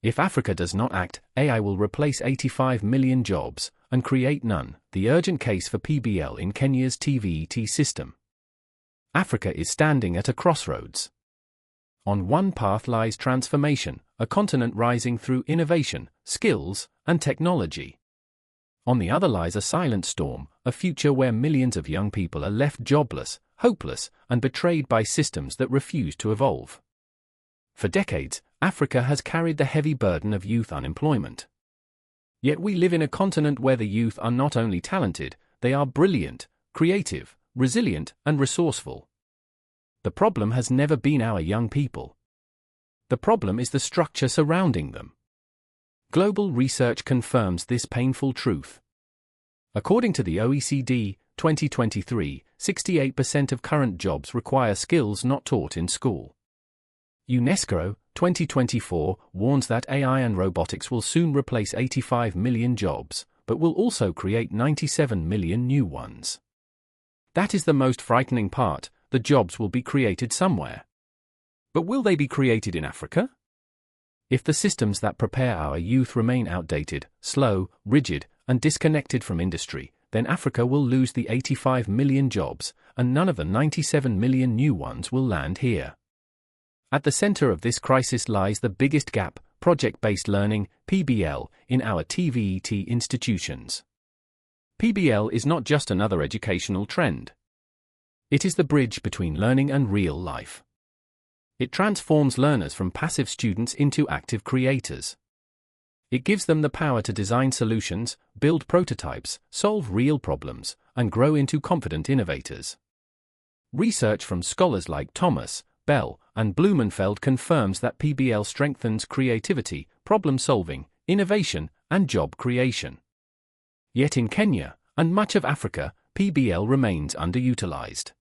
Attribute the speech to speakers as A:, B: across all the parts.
A: If Africa does not act, AI will replace 85 million jobs and create none. The urgent case for PBL in Kenya's TVET system. Africa is standing at a crossroads. On one path lies transformation, a continent rising through innovation, skills, and technology. On the other lies a silent storm, a future where millions of young people are left jobless, hopeless, and betrayed by systems that refuse to evolve. For decades, Africa has carried the heavy burden of youth unemployment. Yet we live in a continent where the youth are not only talented, they are brilliant, creative, resilient, and resourceful. The problem has never been our young people. The problem is the structure surrounding them. Global research confirms this painful truth. According to the OECD, 2023, 68% of current jobs require skills not taught in school. UNESCO, 2024, warns that AI and robotics will soon replace 85 million jobs, but will also create 97 million new ones. That is the most frightening part. The jobs will be created somewhere. But will they be created in Africa? If the systems that prepare our youth remain outdated, slow, rigid, and disconnected from industry, then Africa will lose the 85 million jobs, and none of the 97 million new ones will land here. At the center of this crisis lies the biggest gap, project-based learning, PBL, in our TVET institutions. PBL is not just another educational trend. It is the bridge between learning and real life. It transforms learners from passive students into active creators. It gives them the power to design solutions, build prototypes, solve real problems, and grow into confident innovators. Research from scholars like Thomas, Bell, and Blumenfeld confirms that PBL strengthens creativity, problem-solving, innovation, and job creation. Yet in Kenya, and much of Africa, PBL remains underutilized.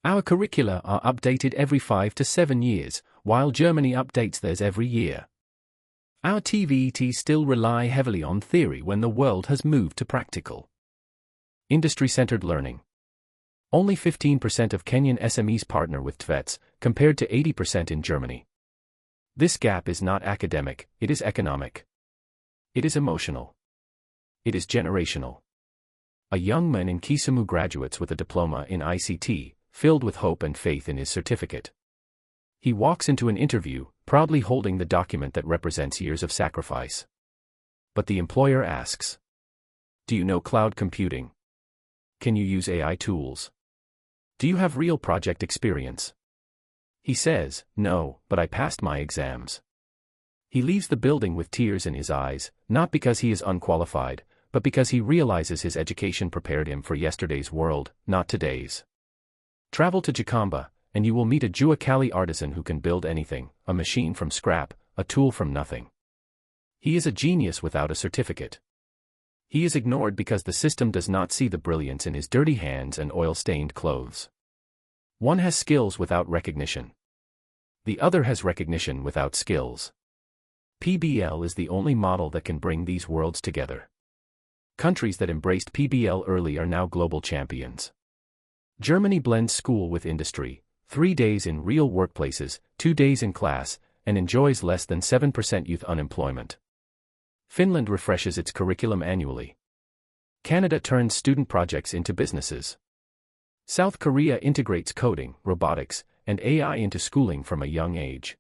A: Our curricula are updated every 5 to 7 years, while Germany updates theirs every year. Our TVET still rely heavily on theory when the world has moved to practical. Industry-centered learning. Only 15% of Kenyan SMEs partner with TVETs, compared to 80% in Germany. This gap is not academic, it is economic. It is emotional. It is generational. A young man in Kisumu graduates with a diploma in ICT, filled with hope and faith in his certificate. He walks into an interview, proudly holding the document that represents years of sacrifice. But the employer asks, "Do you know cloud computing? Can you use AI tools? Do you have real project experience?" He says, "No, but I passed my exams." He leaves the building with tears in his eyes, not because he is unqualified, but because he realizes his education prepared him for yesterday's world, not today's. Travel to Jakamba, and you will meet a Juakali artisan who can build anything, a machine from scrap, a tool from nothing. He is a genius without a certificate. He is ignored because the system does not see the brilliance in his dirty hands and oil-stained clothes. One has skills without recognition. The other has recognition without skills. PBL is the only model that can bring these worlds together. Countries that embraced PBL early are now global champions. Germany blends school with industry, 3 days in real workplaces, 2 days in class, and enjoys less than 7% youth unemployment. Finland refreshes its curriculum annually. Canada turns student projects into businesses. South Korea integrates coding, robotics, and AI into schooling from a young age.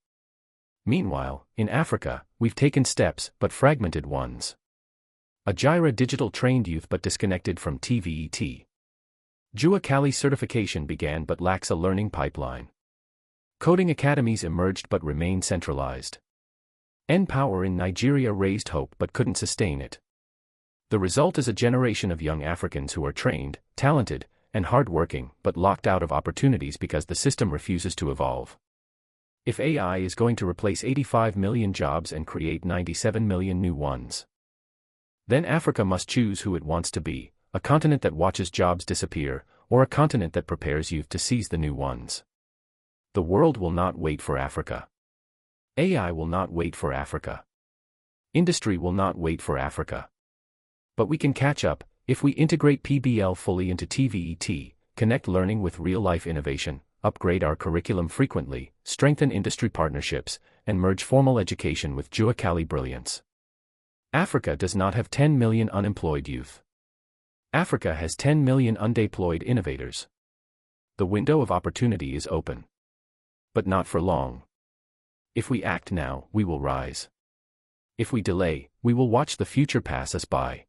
A: Meanwhile, in Africa, we've taken steps, but fragmented ones. A Gyra digital trained youth but disconnected from TVET. Juakali certification began but lacks a learning pipeline. Coding academies emerged but remain centralized. N-Power in Nigeria raised hope but couldn't sustain it. The result is a generation of young Africans who are trained, talented, and hardworking, but locked out of opportunities because the system refuses to evolve. If AI is going to replace 85 million jobs and create 97 million new ones, then Africa must choose who it wants to be, a continent that watches jobs disappear, or a continent that prepares youth to seize the new ones. The world will not wait for Africa. AI will not wait for Africa. Industry will not wait for Africa. But we can catch up, if we integrate PBL fully into TVET, connect learning with real-life innovation, upgrade our curriculum frequently, strengthen industry partnerships, and merge formal education with Juakali brilliance. Africa does not have 10 million unemployed youth. Africa has 10 million undeployed innovators. The window of opportunity is open. But not for long. If we act now, we will rise. If we delay, we will watch the future pass us by.